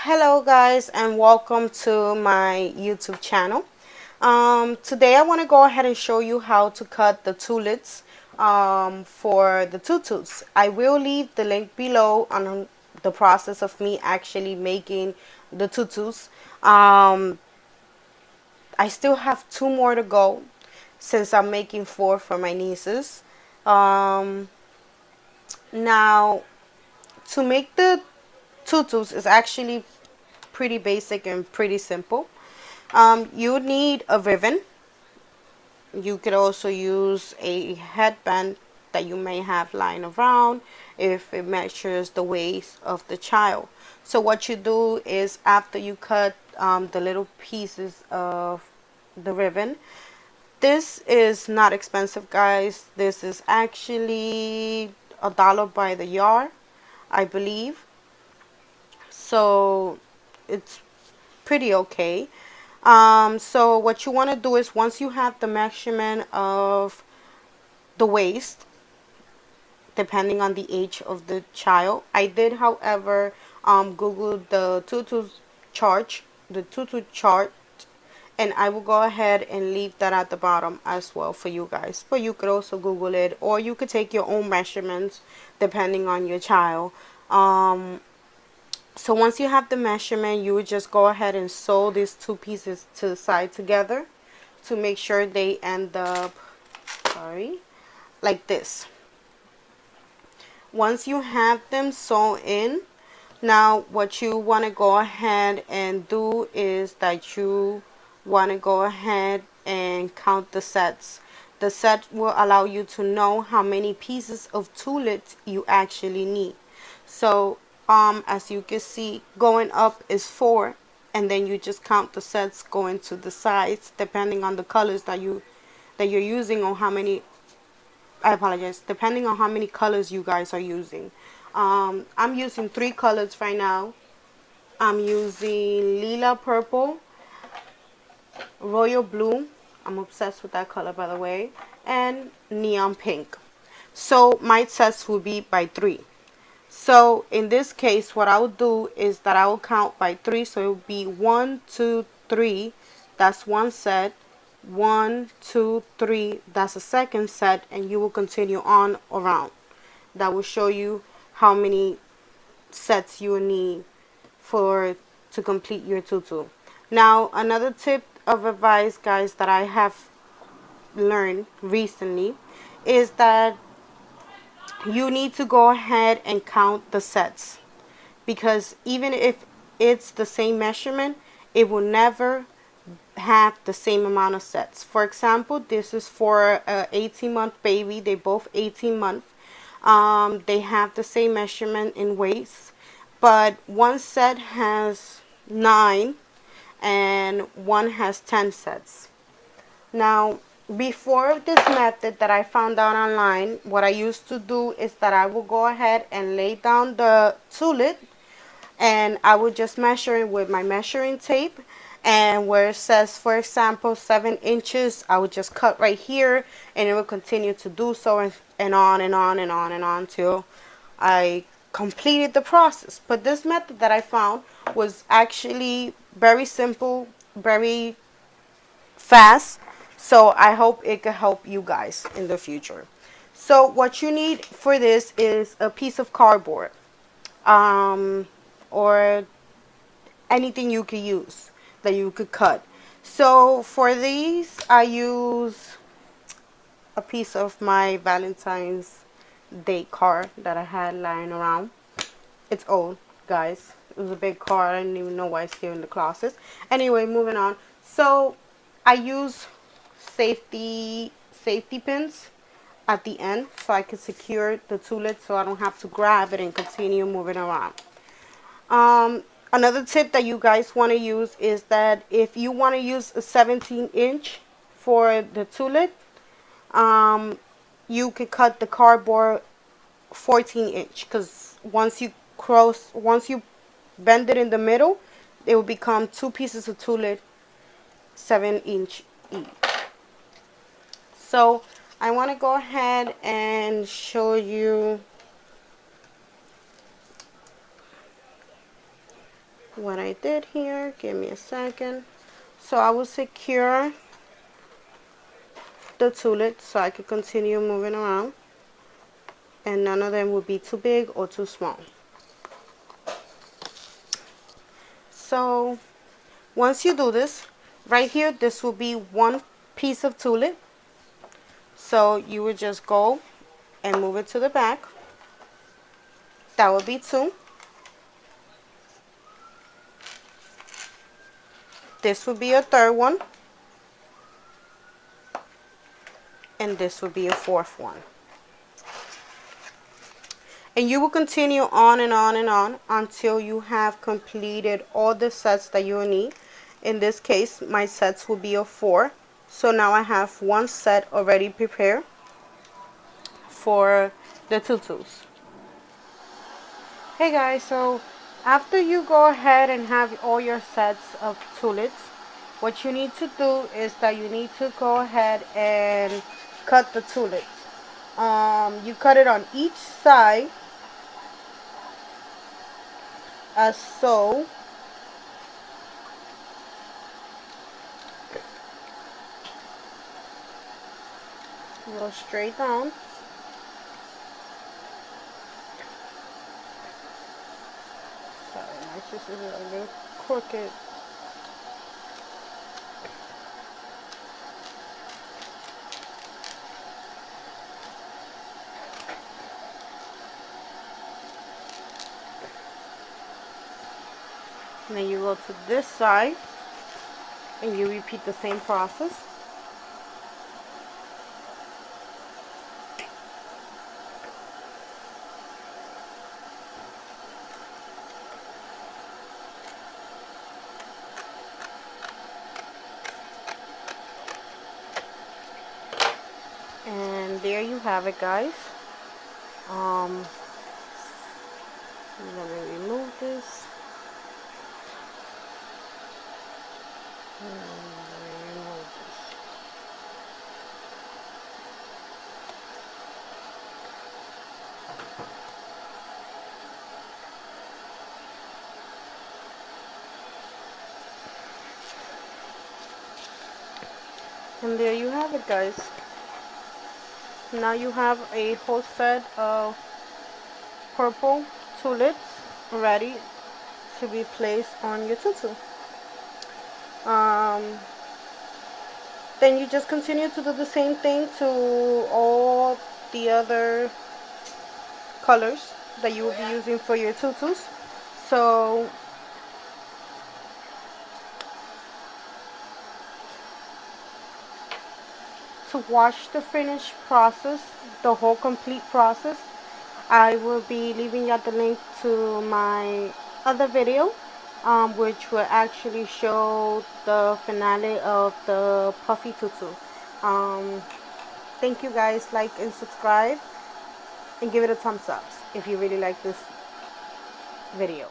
Hello guys, and welcome to my YouTube channel. Today I want to go ahead and show you how to cut the tullets for the tutus. I will leave the link below on the process of me actually making the tutus. I still have two more to go since I'm making four for my nieces. Um, Now, to make the tutus is actually pretty basic and pretty simple. You need a ribbon. You could also use a headband that you may have lying around if it measures the waist of the child. So what you do is after you cut the little pieces of the ribbon, this is not expensive, guys. This is actually $1 by the yard, I believe. So it's pretty okay. So what you want to do is once you have the measurement of the waist, depending on the age of the child. I did, however, Google the tutu chart, and I will go ahead and leave that at the bottom as well for you guys. But you could also Google it, or you could take your own measurements depending on your child. So once you have the measurement, you would just go ahead and sew these two pieces to the side together to make sure they end up, like this. Once you have them sewn in, now what you want to go ahead and do is that you want to go ahead and count the sets. The set will allow you to know how many pieces of tulip you actually need. So as you can see, going up is 4, and then you just count the sets going to the sides depending on the colors that you're using, or how many, I apologize, depending on how many colors you guys are using. I'm using 3 colors right now. I'm using lila purple, royal blue, I'm obsessed with that color by the way, and neon pink. So my sets will be by 3. So in this case, what I will do is that I will count by 3. So it will be 1, 2, 3. That's one set. 1, 2, 3. That's a second set, and you will continue on around. That will show you how many sets you will need to complete your tutu. Now, another tip of advice, guys, that I have learned recently is that you need to go ahead and count the sets, because even if it's the same measurement, it will never have the same amount of sets. For example, this is for a 18-month baby. They both 18 months. They have the same measurement in waist, but one set has 9 and one has 10 sets. Now, before this method that I found out online, what I used to do is that I will go ahead and lay down the tulip, and I would just measure it with my measuring tape. And where it says, for example, 7 inches, I would just cut right here, and it will continue to do so, and on and on and on and on till I completed the process. But this method that I found was actually very simple, very fast. So I hope it could help you guys in the future. So what you need for this is a piece of cardboard, or anything you could use that you could cut. So for these, I use a piece of my Valentine's Day card that I had lying around. It's old, guys. It was a big card. I didn't even know why it's here in the closet. Anyway, moving on. So I use safety pins at the end so I can secure the tulip, so I don't have to grab it and continue moving around. Another tip that you guys want to use is that if you want to use a 17-inch for the tulip, you could cut the cardboard 14-inch, because once you bend it in the middle, it will become 2 pieces of tulip 7-inch each. So I want to go ahead and show you what I did here. Give me a second. So I will secure the tulip so I could continue moving around, and none of them will be too big or too small. So once you do this, right here, this will be one piece of tulip. So you would just go and move it to the back. That would be two. This would be a third one. And this would be a fourth one. And you will continue on and on and on until you have completed all the sets that you will need. In this case, my sets will be of 4. So now I have one set already prepared for the tutus. Hey guys, so after you go ahead and have all your sets of tulips, what you need to do is that you need to go ahead and cut the tulips. You cut it on each side as so. Go straight down. Sorry, my scissors are a little crooked. And then you go to this side and you repeat the same process. And there you have it, guys. I'm gonna remove this. And there you have it, guys. Now you have a whole set of purple tulips ready to be placed on your tutu. Then you just continue to do the same thing to all the other colors that you will be using for your tutus. So to watch the finished process, the whole complete process, I will be leaving you the link to my other video, which will actually show the finale of the puffy tutu. Thank you guys. Like and subscribe and give it a thumbs up if you really like this video.